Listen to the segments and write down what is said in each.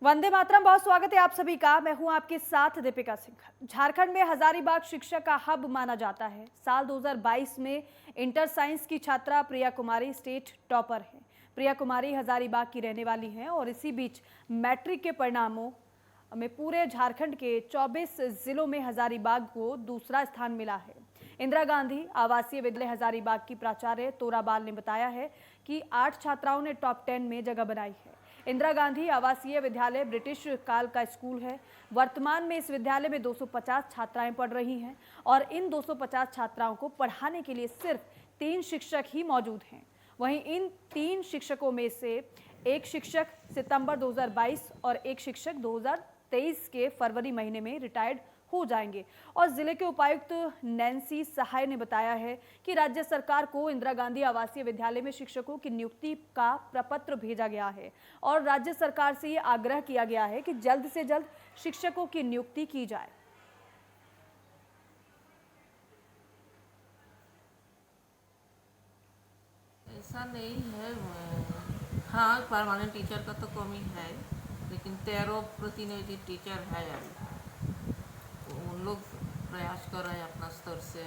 वंदे मातरम। बहुत स्वागत है आप सभी का। मैं हूं आपके साथ दीपिका सिंह। झारखंड में हजारीबाग शिक्षा का हब माना जाता है। साल 2022 में इंटर साइंस की छात्रा प्रिया कुमारी स्टेट टॉपर है। प्रिया कुमारी हजारीबाग की रहने वाली हैं और इसी बीच मैट्रिक के परिणामों में पूरे झारखंड के 24 जिलों में हजारीबाग को दूसरा स्थान मिला है। इंदिरा गांधी आवासीय विद्यालय हजारीबाग की प्राचार्य तोराबाल ने बताया है कि 8 छात्राओं ने टॉप 10 में जगह बनाई है। इंदिरा गांधी आवासीय विद्यालय ब्रिटिश काल का स्कूल है। वर्तमान में इस विद्यालय में 250 छात्राएं पढ़ रही हैं और इन 250 छात्राओं को पढ़ाने के लिए सिर्फ 3 शिक्षक ही मौजूद हैं। वहीं इन 3 शिक्षकों में से एक शिक्षक सितंबर 2022 और एक शिक्षक 2023 के फरवरी महीने में रिटायर्ड हो जाएंगे। और जिले के उपायुक्त नैन्सी सहाय ने बताया है कि राज्य सरकार को इंदिरा गांधी आवासीय विद्यालय में शिक्षकों की नियुक्ति का प्रपत्र भेजा गया है और राज्य सरकार से ये आग्रह किया गया है कि जल्द से जल्द शिक्षकों की नियुक्ति की जाए। ऐसा नहीं है। हाँ, परमानेंट टीचर का तो कमी है, लेकिन 13 प्रतिनिधि टीचर है अभी। तो उन लोग प्रयास कर रहे हैं अपना स्तर से,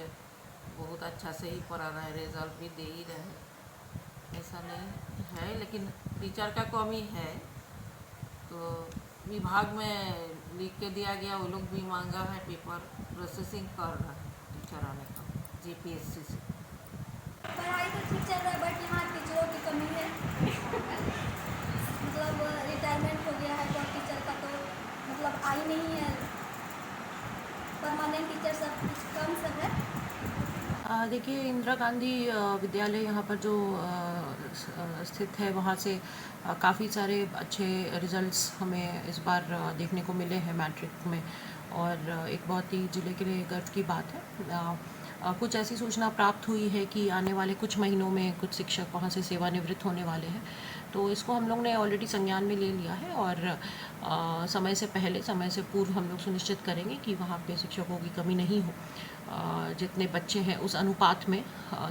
बहुत अच्छा से ही पढ़ा रहे हैं, रिजल्ट भी दे ही रहे हैं। ऐसा नहीं है, लेकिन टीचर का कमी है। तो विभाग में लिख के दिया गया, वो लोग भी मांगा है, पेपर प्रोसेसिंग कर रहा है टीचर आने का जीपीएससी से। पढ़ाई तो ठीक चल रहा है, बट यहाँ टीचरों की कमी है। मतलब रिटायरमेंट हो गया है तो टीचर का तो मतलब आई नहीं है। परमानेंट टीचर सब कुछ कम सब है। देखिए, इंदिरा गांधी विद्यालय यहाँ पर जो स्थित है, वहाँ से काफ़ी सारे अच्छे रिजल्ट्स हमें इस बार देखने को मिले हैं मैट्रिक में, और एक बहुत ही ज़िले के लिए गर्व की बात है। कुछ ऐसी सूचना प्राप्त हुई है कि आने वाले कुछ महीनों में कुछ शिक्षक वहाँ से सेवानिवृत्त होने वाले हैं, तो इसको हम लोग ने ऑलरेडी संज्ञान में ले लिया है और समय से पूर्व हम लोग सुनिश्चित करेंगे कि वहाँ पे शिक्षकों की कमी नहीं हो। जितने बच्चे हैं उस अनुपात में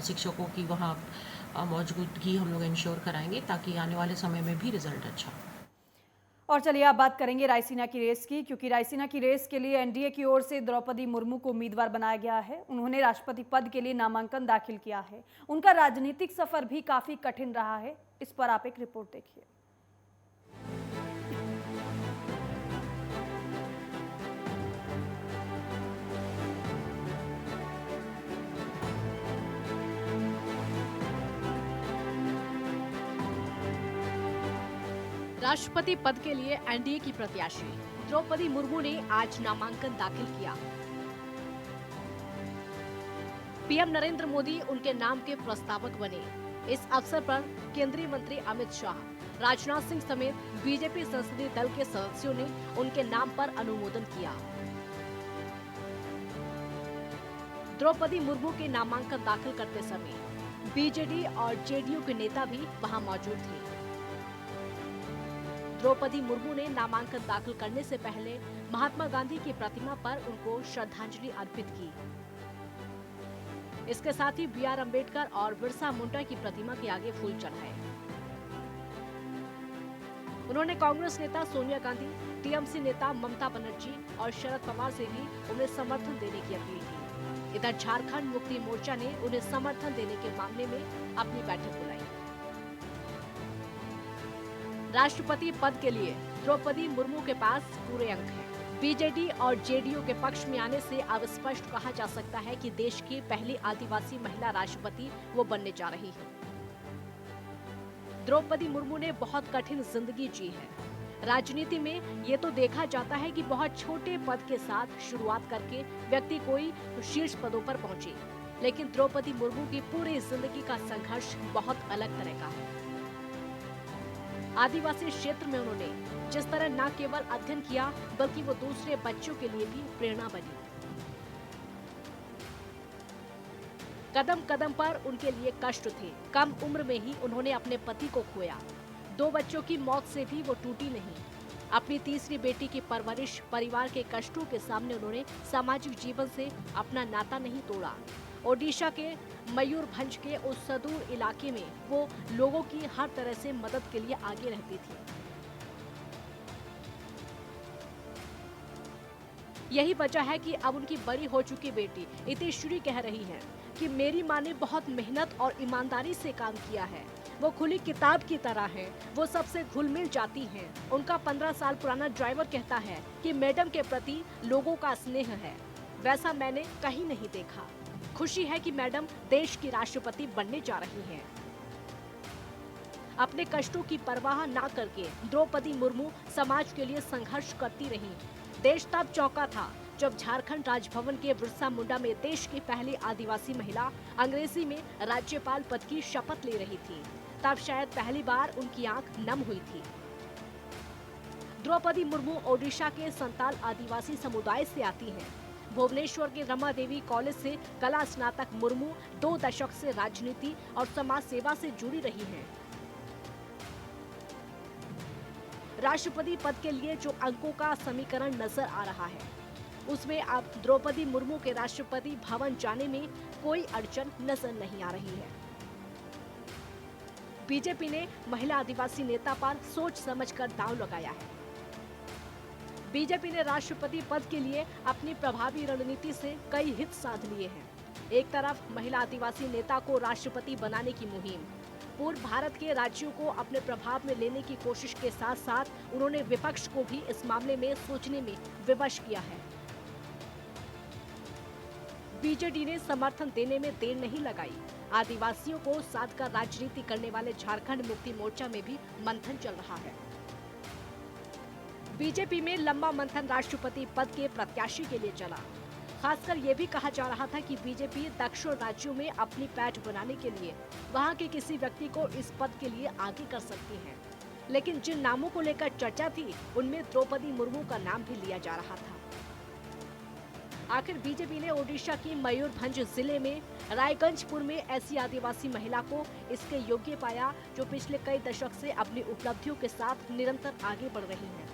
शिक्षकों की वहाँ मौजूदगी हम लोग इंश्योर कराएंगे, ताकि आने वाले समय में भी रिजल्ट अच्छा हो। और चलिए आप बात करेंगे रायसीना की रेस की, क्योंकि रायसीना की रेस के लिए एनडीए की ओर से द्रौपदी मुर्मू को उम्मीदवार बनाया गया है। उन्होंने राष्ट्रपति पद के लिए नामांकन दाखिल किया है। उनका राजनीतिक सफर भी काफी कठिन रहा है। इस पर आप एक रिपोर्ट देखिए। राष्ट्रपति पद के लिए एनडीए की प्रत्याशी द्रौपदी मुर्मू ने आज नामांकन दाखिल किया। पीएम नरेंद्र मोदी उनके नाम के प्रस्तावक बने। इस अवसर पर केंद्रीय मंत्री अमित शाह, राजनाथ सिंह समेत बीजेपी संसदीय दल के सदस्यों ने उनके नाम पर अनुमोदन किया। द्रौपदी मुर्मू के नामांकन दाखिल करते समय बीजेडी और जेडीयू के नेता भी वहां मौजूद थे। द्रौपदी मुर्मू ने नामांकन दाखिल करने से पहले महात्मा गांधी की प्रतिमा पर उनको श्रद्धांजलि अर्पित की। इसके साथ ही बीआर अंबेडकर और बिरसा मुंडा की प्रतिमा के आगे फूल चढ़ाए। उन्होंने कांग्रेस नेता सोनिया गांधी, टीएमसी नेता ममता बनर्जी और शरद पवार से भी उन्हें समर्थन देने की अपील की। इधर झारखंड मुक्ति मोर्चा ने उन्हें समर्थन देने के मामले में अपनी बैठक बुलाई। राष्ट्रपति पद के लिए द्रौपदी मुर्मू के पास पूरे अंक हैं। बीजेडी और जेडीयू के पक्ष में आने से अब स्पष्ट कहा जा सकता है कि देश की पहली आदिवासी महिला राष्ट्रपति वो बनने जा रही है। द्रौपदी मुर्मू ने बहुत कठिन जिंदगी जी है। राजनीति में ये तो देखा जाता है कि बहुत छोटे पद के साथ शुरुआत करके व्यक्ति कोई शीर्ष पदों पर पहुंचे, लेकिन द्रौपदी मुर्मू की पूरी जिंदगी का संघर्ष बहुत अलग तरह का है। आदिवासी क्षेत्र में उन्होंने जिस तरह न केवल अध्ययन किया, बल्कि वो दूसरे बच्चों के लिए भी प्रेरणा बनी। कदम कदम पर उनके लिए कष्ट थे। कम उम्र में ही उन्होंने अपने पति को खोया। 2 बच्चों की मौत से भी वो टूटी नहीं। अपनी तीसरी बेटी की परवरिश, परिवार के कष्टों के सामने उन्होंने सामाजिक जीवन से अपना नाता नहीं तोड़ा। ओडिशा के मयूरभंज के उस सुदूर इलाके में वो लोगों की हर तरह से मदद के लिए आगे रहती थी। यही वजह है कि अब उनकी बड़ी हो चुकी बेटी इतिश्री कह रही है कि मेरी माँ ने बहुत मेहनत और ईमानदारी से काम किया है। वो खुली किताब की तरह है, वो सबसे घुल मिल जाती हैं। उनका 15 साल पुराना ड्राइवर कहता है कि मैडम के प्रति लोगों का स्नेह है, वैसा मैंने कहीं नहीं देखा। खुशी है कि मैडम देश की राष्ट्रपति बनने जा रही हैं। अपने कष्टों की परवाह ना करके द्रौपदी मुर्मू समाज के लिए संघर्ष करती रही। देश तब चौंका था जब झारखंड राजभवन के बिरसा मुंडा में देश की पहली आदिवासी महिला अंग्रेजी में राज्यपाल पद की शपथ ले रही थी। तब शायद पहली बार उनकी आंख नम हुई थी। द्रौपदी मुर्मू ओडिशा के संताल आदिवासी समुदाय से आती हैं। भुवनेश्वर के रमा देवी कॉलेज से कला स्नातक मुर्मू 2 दशक से राजनीति और समाज सेवा से जुड़ी रही हैं। राष्ट्रपति पद के लिए जो अंकों का समीकरण नजर आ रहा है, उसमें अब द्रौपदी मुर्मू के राष्ट्रपति भवन जाने में कोई अड़चन नजर नहीं आ रही है। बीजेपी ने महिला आदिवासी नेता पर सोच समझकर दांव लगाया है। बीजेपी ने राष्ट्रपति पद के लिए अपनी प्रभावी रणनीति से कई हित साध लिए हैं। एक तरफ महिला आदिवासी नेता को राष्ट्रपति बनाने की मुहिम, पूर्व भारत के राज्यों को अपने प्रभाव में लेने की कोशिश के साथ साथ उन्होंने विपक्ष को भी इस मामले में सोचने में विवश किया है। बीजेडी ने समर्थन देने में देर नहीं लगाई। आदिवासियों को साथ कर राजनीति करने वाले झारखंड मुक्ति मोर्चा में भी मंथन चल रहा है। बीजेपी में लंबा मंथन राष्ट्रपति पद के प्रत्याशी के लिए चला। खासकर ये भी कहा जा रहा था कि बीजेपी दक्षिण राज्यों में अपनी पैठ बनाने के लिए वहां के किसी व्यक्ति को इस पद के लिए आगे कर सकती है। लेकिन जिन नामों को लेकर चर्चा थी, उनमें द्रौपदी मुर्मू का नाम भी लिया जा रहा था। आखिर बीजेपी ने ओडिशा की मयूरभंज जिले में रायगंजपुर में ऐसी आदिवासी महिला को इसके योग्य पाया जो पिछले कई दशक से अपनी उपलब्धियों के साथ निरंतर आगे बढ़ रही है।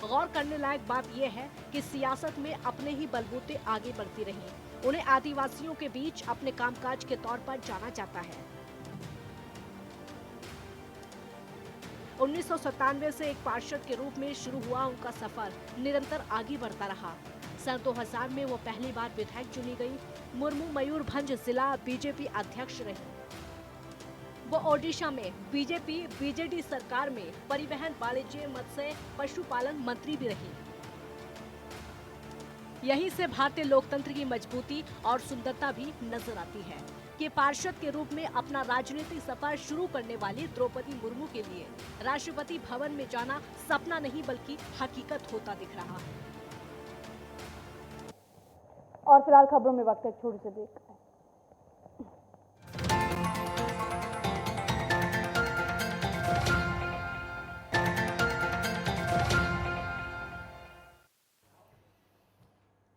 गौर करने लायक बात यह है कि सियासत में अपने ही बलबूते आगे बढ़ती रही। उन्हें आदिवासियों के बीच अपने कामकाज के तौर पर जाना जाता है। 1997 से एक पार्षद के रूप में शुरू हुआ उनका सफर निरंतर आगे बढ़ता रहा। सन 2000 में वो पहली बार विधायक चुनी गई। मुर्मू मयूरभंज जिला बीजेपी अध्यक्ष रही। वो ओडिशा में बीजेपी बीजेडी सरकार में परिवहन, वाणिज्य, मत्स्य, पशुपालन मंत्री भी रही। यहीं से भारतीय लोकतंत्र की मजबूती और सुंदरता भी नजर आती है कि पार्षद के रूप में अपना राजनीतिक सफर शुरू करने वाली द्रौपदी मुर्मू के लिए राष्ट्रपति भवन में जाना सपना नहीं बल्कि हकीकत होता दिख रहा है। और फिलहाल खबरों में वक्त है छोटे से ब्रेक का।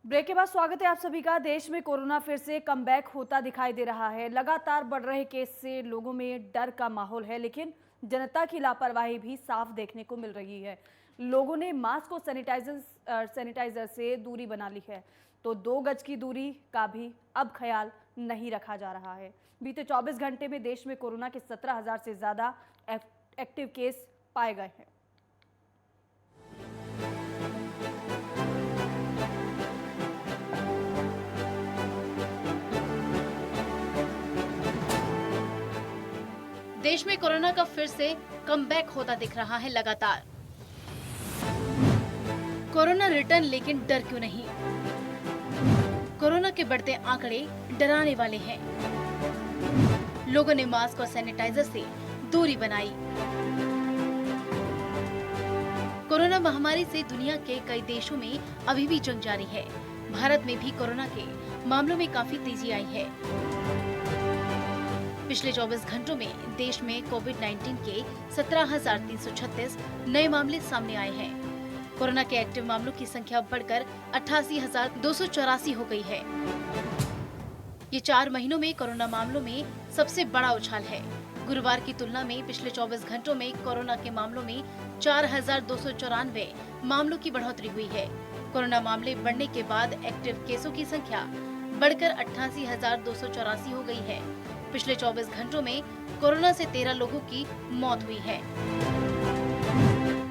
ब्रेक के बाद स्वागत है आप सभी का। देश में कोरोना फिर से कमबैक होता दिखाई दे रहा है। लगातार बढ़ रहे केस से लोगों में डर का माहौल है, लेकिन जनता की लापरवाही भी साफ देखने को मिल रही है। लोगों ने मास्क और सैनिटाइजर से दूरी बना ली है, तो 2 गज की दूरी का भी अब ख्याल नहीं रखा जा रहा है। बीते 24 घंटे में देश में कोरोना के 17,000 से ज्यादा एक्टिव केस पाए गए हैं। देश में कोरोना का फिर से कमबैक होता दिख रहा है लगातार। कोरोना रिटर्न, लेकिन डर क्यों नहीं? कोरोना के बढ़ते आंकड़े डराने वाले हैं। लोगों ने मास्क और सैनिटाइजर से दूरी बनाई। कोरोना महामारी से दुनिया के कई देशों में अभी भी जंग जारी है। भारत में भी कोरोना के मामलों में काफी तेजी आई है। पिछले 24 घंटों में देश में कोविड-19 के 17,336 नए मामले सामने आए हैं। कोरोना के एक्टिव मामलों की संख्या बढ़कर 88,284 हो गई है। ये 4 महीनों में कोरोना मामलों में सबसे बड़ा उछाल है। गुरुवार की तुलना में पिछले 24 घंटों में कोरोना के मामलों में 4,294 मामलों की बढ़ोतरी हुई है। कोरोना मामले बढ़ने के बाद एक्टिव केसों की संख्या बढ़कर 88,284 हो गई है। पिछले 24 घंटों में कोरोना से 13 लोगों की मौत हुई है।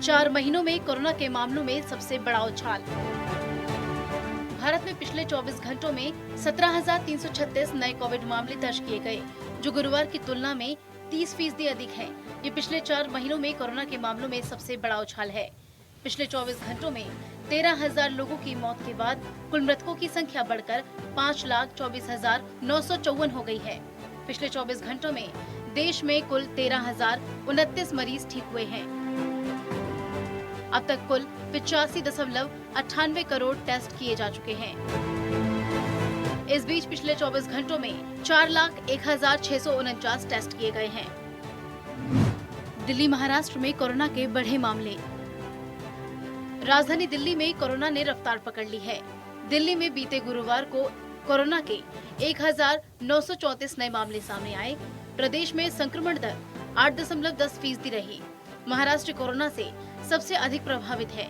4 महीनों में कोरोना के मामलों में सबसे बड़ा उछाल। भारत में पिछले 24 घंटों में 17,336 नए कोविड मामले दर्ज किए गए, जो गुरुवार की तुलना में 30% अधिक है। ये पिछले 4 महीनों में कोरोना के मामलों में सबसे बड़ा उछाल है। पिछले 24 घंटों में 13,000 लोगों की मौत के बाद कुल मृतकों की संख्या बढ़कर 5,24,954 हो गई है। पिछले 24 घंटों में देश में कुल 13,029 मरीज ठीक हुए हैं। अब तक कुल 85.98 करोड़ टेस्ट किए जा चुके हैं। इस बीच पिछले 24 घंटों में 4,01,649 टेस्ट किए गए हैं। दिल्ली महाराष्ट्र में कोरोना के बढ़े मामले। राजधानी दिल्ली में कोरोना ने रफ्तार पकड़ ली है। दिल्ली में बीते गुरुवार को कोरोना के 1,934 नए मामले सामने आए। प्रदेश में संक्रमण दर 8.10% रही। महाराष्ट्र कोरोना से सबसे अधिक प्रभावित है।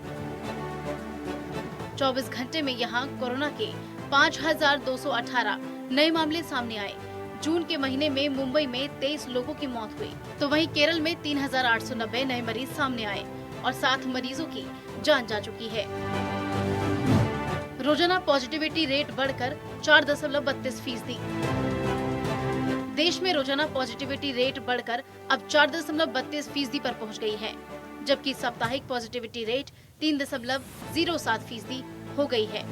24 घंटे में यहां कोरोना के 5,218 नए मामले सामने आए। जून के महीने में मुंबई में 23 लोगों की मौत हुई, तो वहीं केरल में 3,890 नए मरीज सामने आए और 7 मरीजों की जान जा चुकी है। रोजाना पॉजिटिविटी रेट बढ़कर 4.32%। देश में रोजाना पॉजिटिविटी रेट बढ़कर अब 4.32% पर पहुंच गई है, जबकि साप्ताहिक पॉजिटिविटी रेट 3.07% हो गई है।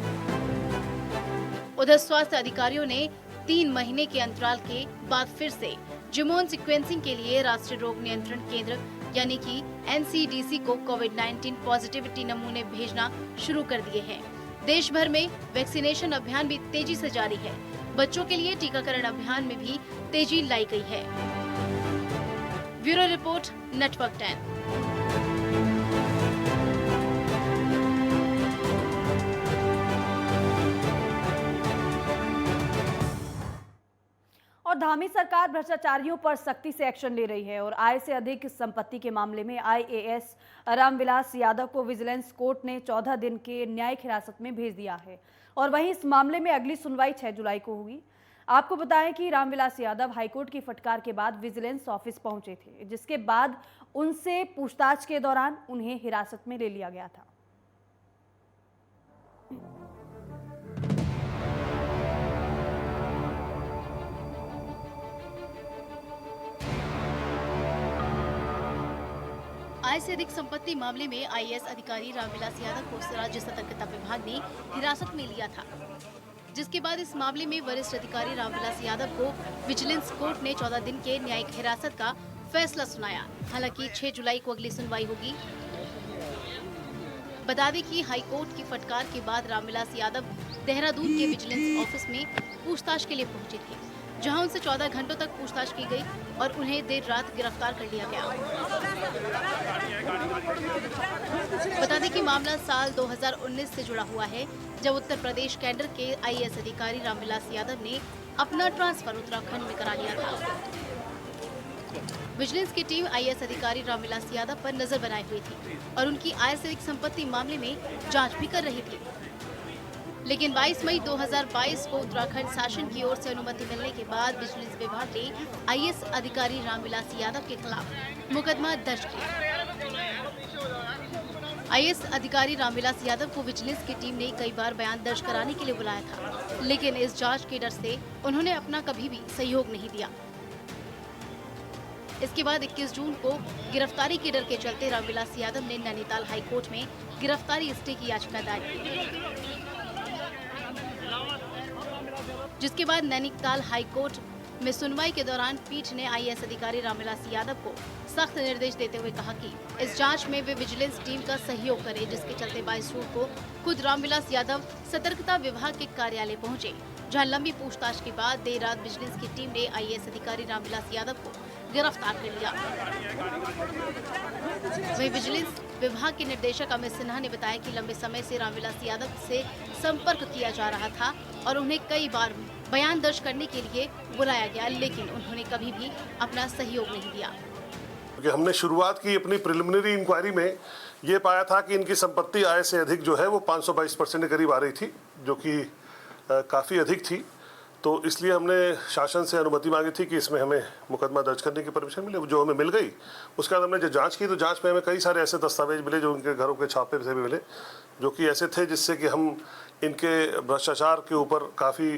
उधर स्वास्थ्य अधिकारियों ने 3 महीने के अंतराल के बाद फिर से जीनोम सीक्वेंसिंग के लिए राष्ट्रीय रोग नियंत्रण केंद्र यानी कि NCDC को कोविड-19 पॉजिटिविटी नमूने भेजना शुरू कर दिए हैं। देश भर में वैक्सीनेशन अभियान भी तेजी से जारी है। बच्चों के लिए टीकाकरण अभियान में भी तेजी लाई गई है। Bureau report, network 10। और धामी सरकार भ्रष्टाचारियों पर सख्ती से एक्शन ले रही है और आय से अधिक संपत्ति के मामले में IAS रामविलास यादव को विजिलेंस कोर्ट ने 14 दिन के न्यायिक हिरासत में भेज दिया है और वहीं इस मामले में अगली सुनवाई 6 जुलाई को होगी। आपको बताएं कि रामविलास यादव हाईकोर्ट की फटकार के बाद विजिलेंस ऑफिस पहुंचे थे, जिसके बाद उनसे पूछताछ के दौरान उन्हें हिरासत में ले लिया गया था। आय से अधिक संपत्ति मामले में IAS अधिकारी रामविलास यादव को राज्य सतर्कता विभाग ने हिरासत में लिया था, जिसके बाद इस मामले में वरिष्ठ अधिकारी रामविलास यादव को विजिलेंस कोर्ट ने 14 दिन के न्यायिक हिरासत का फैसला सुनाया। हालांकि 6 जुलाई को अगली सुनवाई होगी। बता दें कि हाईकोर्ट की फटकार के बाद रामविलास यादव देहरादून के विजिलेंस ऑफिस में पूछताछ के लिए पहुंचे थे, जहां उनसे 14 घंटों तक पूछताछ की गई और उन्हें देर रात गिरफ्तार कर लिया गया। बता दें कि मामला साल 2019 से जुड़ा हुआ है, जब उत्तर प्रदेश कैडर के IAS अधिकारी रामविलास यादव ने अपना ट्रांसफर उत्तराखंड में करा लिया था। विजिलेंस की टीम IAS अधिकारी रामविलास यादव पर नजर बनाए हुई थी और उनकी आय से अधिक संपत्ति मामले में जांच भी कर रही थी। लेकिन 22 मई 2022 को उत्तराखंड शासन की ओर से अनुमति मिलने के बाद विजिलेंस विभाग ने IAS अधिकारी रामविलास यादव के खिलाफ मुकदमा दर्ज किया। IAS अधिकारी रामविलास यादव को विजिलेंस की टीम ने कई बार बयान दर्ज कराने के लिए बुलाया था, लेकिन इस जांच के डर से उन्होंने अपना कभी भी सहयोग नहीं दिया। इसके बाद 21 जून को गिरफ्तारी के डर के चलते रामविलास यादव ने नैनीताल हाईकोर्ट में गिरफ्तारी स्टे की याचिका दायर की, जिसके बाद नैनीताल हाईकोर्ट में सुनवाई के दौरान पीठ ने IAS अधिकारी रामविलास यादव को सख्त निर्देश देते हुए कहा कि इस जांच में वे विजिलेंस टीम का सहयोग करें, जिसके चलते 22 जून को खुद रामविलास यादव सतर्कता विभाग के कार्यालय पहुंचे, जहां लंबी पूछताछ के बाद देर रात विजिलेंस की टीम ने IAS अधिकारी रामविलास यादव को गिरफ्तार कर लिया। वहीं विजिलेंस विभाग के निदेशक अमित सिन्हा ने बताया कि लंबे समय से रामविलास यादव से संपर्क किया जा रहा था और उन्हें कई बार बयान दर्ज करने के लिए बुलाया गया, लेकिन उन्होंने कभी भी अपना सहयोग नहीं दिया। हमने शुरुआत की अपनी प्रिलिमिनरी इंक्वायरी में ये पाया था कि इनकी संपत्ति आय से अधिक जो है वो 522% के करीब आ रही थी, जो कि काफ़ी अधिक थी। तो इसलिए हमने शासन से अनुमति मांगी थी कि इसमें हमें मुकदमा दर्ज करने की परमिशन मिले, जो हमें मिल गई। उसके बाद हमने जो जांच की तो जांच में हमें कई सारे ऐसे दस्तावेज मिले जो उनके घरों के छापे से भी मिले, जो कि ऐसे थे जिससे कि हम इनके भ्रष्टाचार के ऊपर काफ़ी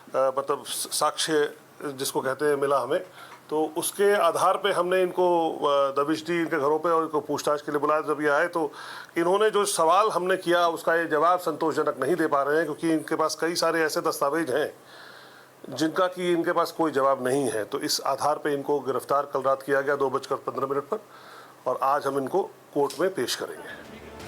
मतलब साक्ष्य जिसको कहते हैं मिला हमें। तो उसके आधार पे हमने इनको दबिश दी इनके घरों पे और इनको पूछताछ के लिए बुलाया। जब ये आए तो इन्होंने जो सवाल हमने किया उसका ये जवाब संतोषजनक नहीं दे पा रहे हैं, क्योंकि इनके पास कई सारे ऐसे दस्तावेज हैं जिनका कि इनके पास कोई जवाब नहीं है। तो इस आधार पे इनको गिरफ्तार कल रात किया गया 2:15 पर, और आज हम इनको कोर्ट में पेश करेंगे।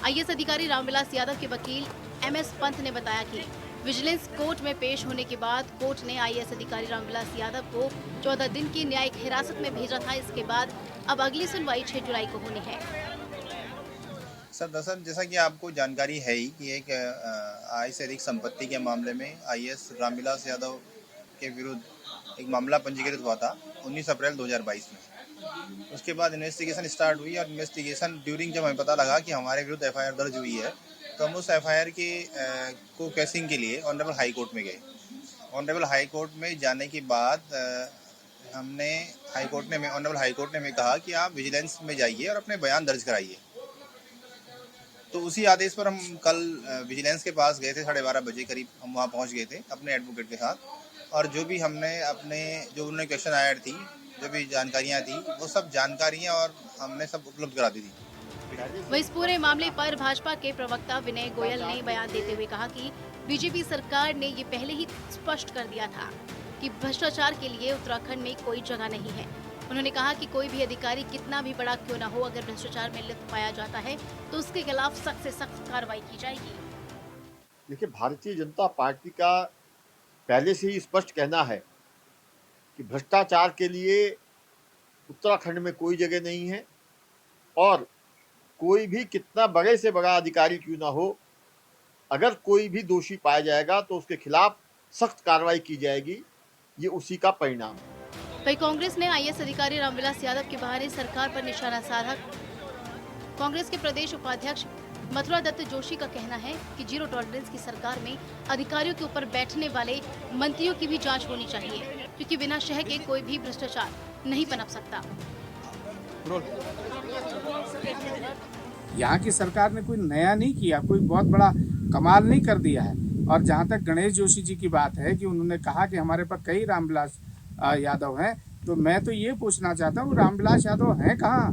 आईएएस अधिकारी रामविलास यादव के वकील एमएस पंत ने बताया कि विजिलेंस कोर्ट में पेश होने के बाद कोर्ट ने आईएएस अधिकारी रामविलास यादव को 14 दिन की न्यायिक हिरासत में भेजा था। इसके बाद अब अगली सुनवाई 6 जुलाई को होनी है। सर दरअसल जैसा कि आपको जानकारी है ही कि एक आय से अधिक संपत्ति के मामले में आईएएस रामविलास यादव के विरुद्ध एक मामला पंजीकृत हुआ था 19 अप्रैल 2022 में। उसके बाद इन्वेस्टिगेशन स्टार्ट हुई और इन्वेस्टिगेशन ड्यूरिंग जब हमें पता लगा कि हमारे विरुद्ध एफआईआर दर्ज हुई है, तो हम उस एफआईआर के को कैसिंग के लिए ऑनरेबल हाई कोर्ट में गए। ऑनरेबल हाई कोर्ट में जाने के बाद हमने ऑनरेबल हाई कोर्ट ने हमें कहा कि आप विजिलेंस में जाइए और अपने बयान दर्ज कराइए। तो उसी आदेश पर हम कल विजिलेंस के पास गए थे, 12:30 बजे करीब हम वहाँ पहुँच गए थे अपने एडवोकेट के साथ, और जो भी हमने अपने जो उन्होंने क्वेश्चन आयर थी, जो भी जानकारियाँ थी, वो सब जानकारियाँ और हमने सब उपलब्ध करा दी थी। वह इस पूरे मामले पर भाजपा के प्रवक्ता विनय गोयल ने बयान देते हुए कहा कि बीजेपी सरकार ने ये पहले ही स्पष्ट कर दिया था कि भ्रष्टाचार के लिए उत्तराखंड में कोई जगह नहीं है। उन्होंने कहा कि कोई भी अधिकारी कितना भी बड़ा क्यों न हो, अगर भ्रष्टाचार में लिप्त पाया जाता है तो उसके खिलाफ सख्त से सख्त कार्रवाई की जाएगी। देखिए, भारतीय जनता पार्टी का पहले से ही स्पष्ट कहना है कि भ्रष्टाचार के लिए उत्तराखंड में कोई जगह नहीं है, और कोई भी कितना बड़े से बड़ा अधिकारी क्यों ना हो, अगर कोई भी दोषी पाया जाएगा तो उसके खिलाफ सख्त कार्रवाई की जाएगी। ये उसी का परिणाम है। वहीं कांग्रेस ने आईएएस अधिकारी रामविलास यादव के बहाने सरकार पर निशाना साधा। कांग्रेस के प्रदेश उपाध्यक्ष मथुरा दत्त जोशी का कहना है कि जीरो टॉलरेंस की सरकार में अधिकारियों के ऊपर बैठने वाले मंत्रियों की भी जांच होनी चाहिए, क्योंकि बिना शह के कोई भी भ्रष्टाचार नहीं पनप सकता। यहाँ की सरकार ने कोई नया नहीं किया, कोई बहुत बड़ा कमाल नहीं कर दिया है। और जहाँ तक गणेश जोशी जी की बात है कि उन्होंने कहा कि हमारे पास कई रामविलास यादव हैं, तो मैं तो ये पूछना चाहता हूँ रामविलास यादव हैं कहाँ?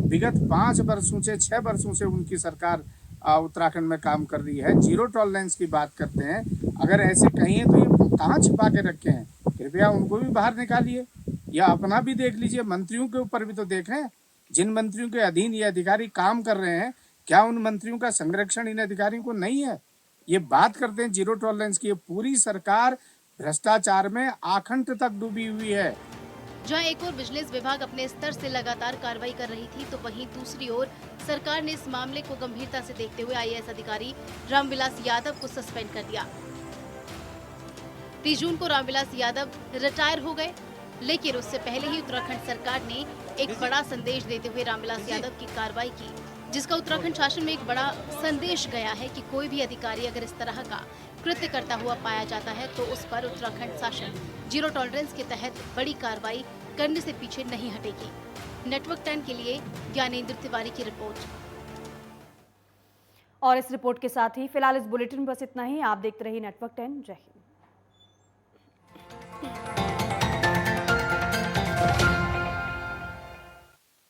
विगत 5 वर्षों से 6 वर्षों से उनकी सरकार उत्तराखंड में काम कर रही है। जीरो टॉलरेंस की बात करते हैं, अगर ऐसे कहीं है तो ये कहाँ छिपा के रखे हैं? कृपया उनको भी बाहर निकालिए, या अपना भी देख लीजिए, मंत्रियों के ऊपर भी तो देखें। जिन मंत्रियों के अधीन ये अधिकारी काम कर रहे हैं, क्या उन मंत्रियों का संरक्षण इन अधिकारियों को नहीं है? ये बात करते हैं जीरो टॉलरेंस की। पूरी सरकार भ्रष्टाचार में आखंड तक डूबी हुई है। जहां एक ओर विजिलेंस विभाग अपने स्तर से लगातार कार्रवाई कर रही थी, तो वहीं दूसरी ओर सरकार ने इस मामले को गंभीरता से देखते हुए आईएएस अधिकारी रामविलास यादव को सस्पेंड कर दिया। 30 जून को रामविलास यादव रिटायर हो गए, लेकिन उससे पहले ही उत्तराखंड सरकार ने एक बड़ा संदेश देते हुए रामविलास यादव की कार्रवाई की, जिसका उत्तराखंड शासन में एक बड़ा संदेश गया है कि कोई भी अधिकारी अगर इस तरह का कृत्य करता हुआ पाया जाता है तो उस पर उत्तराखंड शासन जीरो टॉलरेंस के तहत बड़ी कार्रवाई करने से पीछे नहीं हटेगी। नेटवर्क 10 के लिए ज्ञानेंद्र तिवारी की रिपोर्ट। और इस रिपोर्ट के साथ ही फिलहाल इस बुलेटिन में बस इतना ही। आप देखते रहिए नेटवर्क 10। जय हिंद।